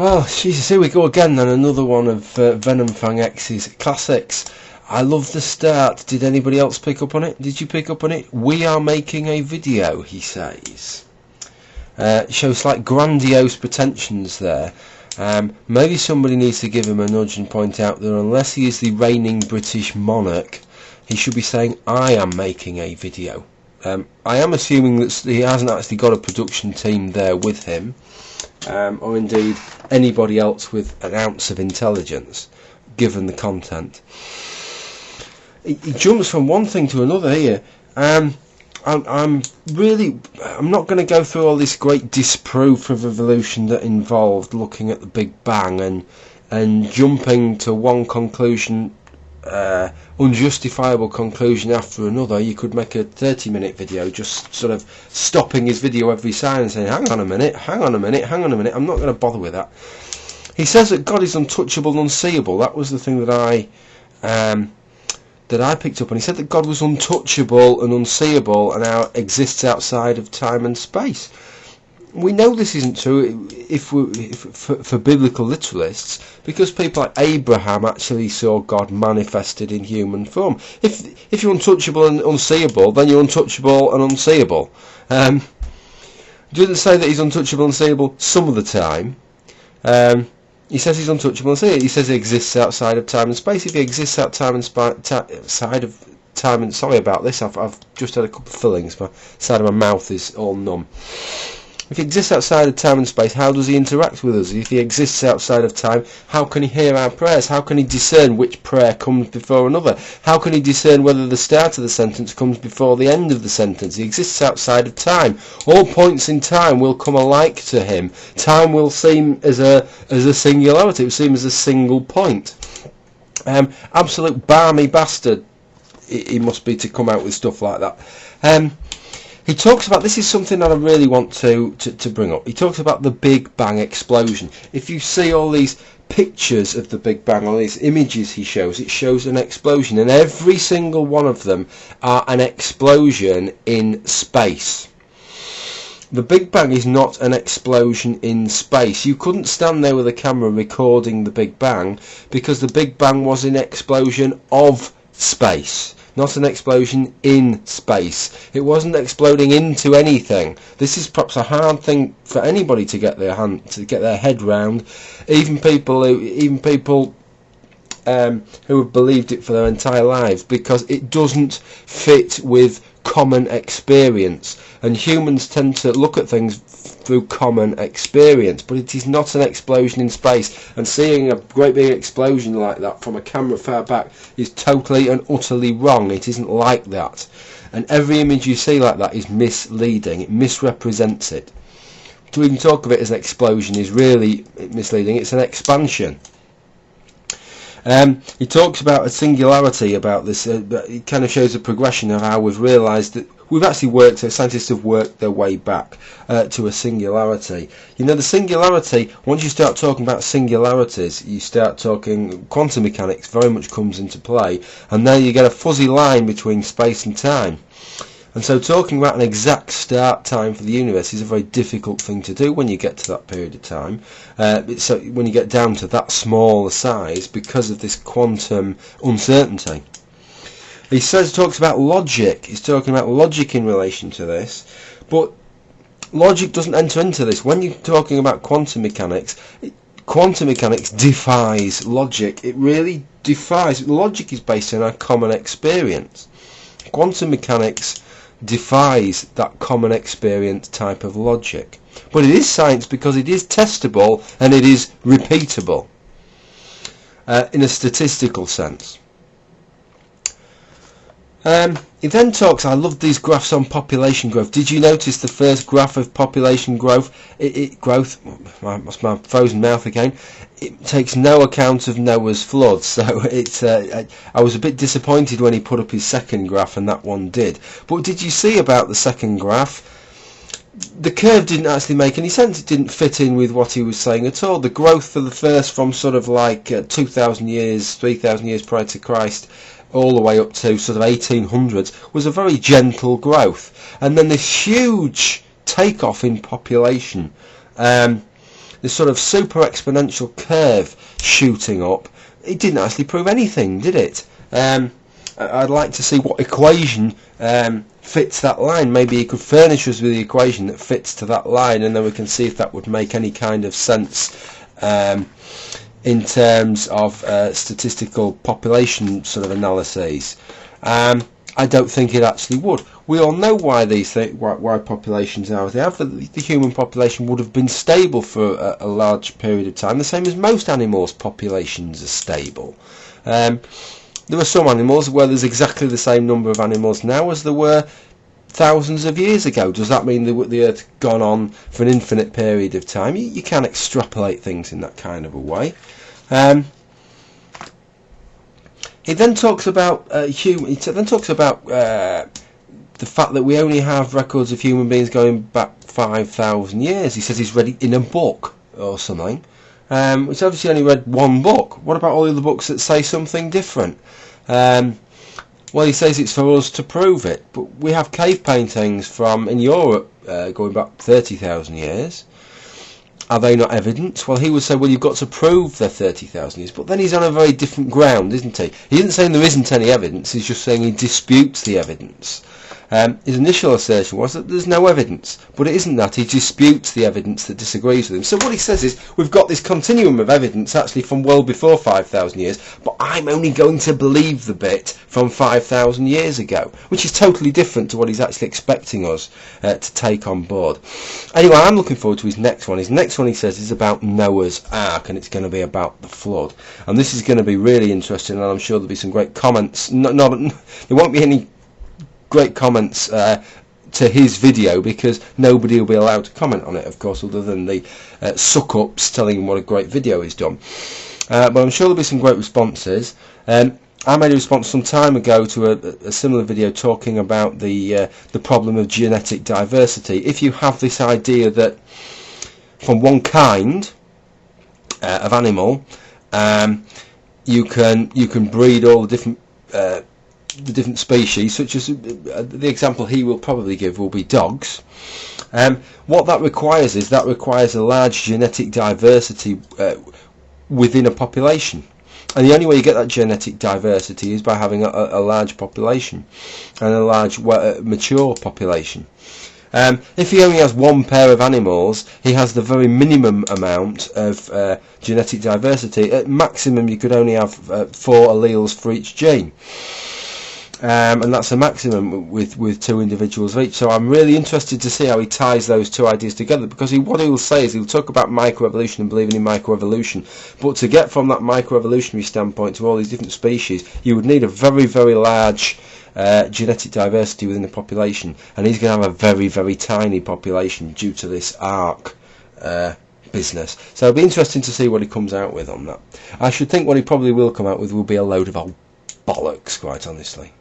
Well, Jesus, here we go again then, another one of VenomfangX's classics. I love the start. Did anybody else pick up on it? Did you pick up on it? We are making a video, he says. Shows like grandiose pretensions there. Maybe somebody needs to give him a nudge and point out that unless he is the reigning British monarch, he should be saying, I am making a video. I am assuming that he hasn't actually got a production team there with him. Or indeed anybody else with an ounce of intelligence, given the content. He jumps from one thing to another here. I'm not going to go through all this great disproof of evolution that involved looking at the Big Bang and jumping to one conclusion, unjustifiable conclusion after another. You could make a 30-minute video just sort of stopping his video every sign and saying, hang on a minute, hang on a minute, hang on a minute. I'm not going to bother with that. He says that God is untouchable and unseeable. That was the thing that I picked up, and he said that God was untouchable and unseeable and now exists outside of time and space. We know this isn't true for biblical literalists, because people like Abraham actually saw God manifested in human form. If you're untouchable and unseeable, then you're untouchable and unseeable. He doesn't say that he's untouchable and unseeable some of the time. He says he's untouchable and unseeable. He says he exists outside of time and space. If he exists outside of time and sorry about this, I've just had a couple of fillings. My side of my mouth is all numb. If he exists outside of time and space, how does he interact with us? If he exists outside of time, how can he hear our prayers? How can he discern which prayer comes before another? How can he discern whether the start of the sentence comes before the end of the sentence? He exists outside of time. All points in time will come alike to him. Time will seem as a singularity. It will seem as a single point. Absolute barmy bastard he must be to come out with stuff like that. He talks about, this is something that I really want to bring up. He talks about the Big Bang explosion. If you see all these pictures of the Big Bang, all these images he shows, it shows an explosion, and every single one of them are an explosion in space. The Big Bang is not an explosion in space. You couldn't stand there with a camera recording the Big Bang, because the Big Bang was an explosion of space, not an explosion in space. It wasn't exploding into anything. This is perhaps a hard thing for anybody to get their head round. Even people who have believed it for their entire lives, because it doesn't fit with common experience, and humans tend to look at things through common experience, but it is not an explosion in space, and seeing a great big explosion like that from a camera far back is totally and utterly wrong. It isn't like that, and every image you see like that is misleading. It misrepresents it. To even talk of it as an explosion is really misleading. It's an expansion. He talks about a singularity about this. It kind of shows a progression of how we've realised that we've actually scientists have worked their way back to a singularity. You know, the singularity, once you start talking about singularities, you start talking, quantum mechanics very much comes into play, and now you get a fuzzy line between space and time. And so talking about an exact start time for the universe is a very difficult thing to do when you get to that period of time. So when you get down to that small a size, because of this quantum uncertainty. He talks about logic. He's talking about logic in relation to this, but logic doesn't enter into this. When you're talking about quantum mechanics defies logic. It really defies. Logic is based on our common experience. Quantum mechanics defies that common experience type of logic, but it is science because it is testable and it is repeatable in a statistical sense. He then talks, I love these graphs on population growth. Did you notice the first graph of population growth? My frozen mouth again. It takes no account of Noah's flood, so I was a bit disappointed when he put up his second graph, and that one did. But did you see about the second graph? The curve didn't actually make any sense. It didn't fit in with what he was saying at all. The growth for the first, from sort of like 2,000 years, 3,000 years prior to Christ, all the way up to sort of 1800s, was a very gentle growth, and then this huge takeoff in population this sort of super exponential curve shooting up, it didn't actually prove anything, did it? I'd like to see what equation fits that line. Maybe he could furnish us with the equation that fits to that line, and then we can see if that would make any kind of sense in terms of statistical population sort of analyses. I don't think it actually would. We all know why why populations are as they have. The human population would have been stable for a large period of time, the same as most animals' populations are stable. There are some animals where there's exactly the same number of animals now as there were thousands of years ago. Does that mean the Earth gone on for an infinite period of time? You can't extrapolate things in that kind of a way. He then talks about the fact that we only have records of human beings going back 5,000 years. He says he's read it in a book or something, which obviously only read one book. What about all the other books that say something different? Well, he says it's for us to prove it, but we have cave paintings from in Europe going back 30,000 years. Are they not evidence? Well, he would say, well, you've got to prove they're 30,000 years. But then he's on a very different ground, isn't he? He isn't saying there isn't any evidence. He's just saying he disputes the evidence. His initial assertion was that there's no evidence. But it isn't that. He disputes the evidence that disagrees with him. So what he says is, we've got this continuum of evidence actually from well before 5,000 years, but I'm only going to believe the bit from 5,000 years ago, which is totally different to what he's actually expecting us to take on board. Anyway, I'm looking forward to his next one. His next one, he says, is about Noah's Ark, and it's going to be about the flood. And this is going to be really interesting, and I'm sure there'll be some great comments. There won't be any great comments to his video, because nobody will be allowed to comment on it, of course, other than the suck-ups telling him what a great video he's done. But I'm sure there'll be some great responses. I made a response some time ago to a similar video talking about the problem of genetic diversity. If you have this idea that from one kind of animal, you can breed all the different species, such as the example he will probably give will be dogs. What that requires is a large genetic diversity within a population. And the only way you get that genetic diversity is by having a large population and a large mature population. If he only has one pair of animals, he has the very minimum amount of genetic diversity. At maximum, you could only have 4 alleles for each gene. And that's a maximum with 2 individuals of each. So I'm really interested to see how he ties those two ideas together, because what he'll say is he'll talk about microevolution and believing in microevolution, but to get from that microevolutionary standpoint to all these different species, you would need a very, very large genetic diversity within the population, and he's going to have a very, very tiny population due to this ark business. So it'll be interesting to see what he comes out with on that. I should think what he probably will come out with will be a load of old bollocks, quite honestly.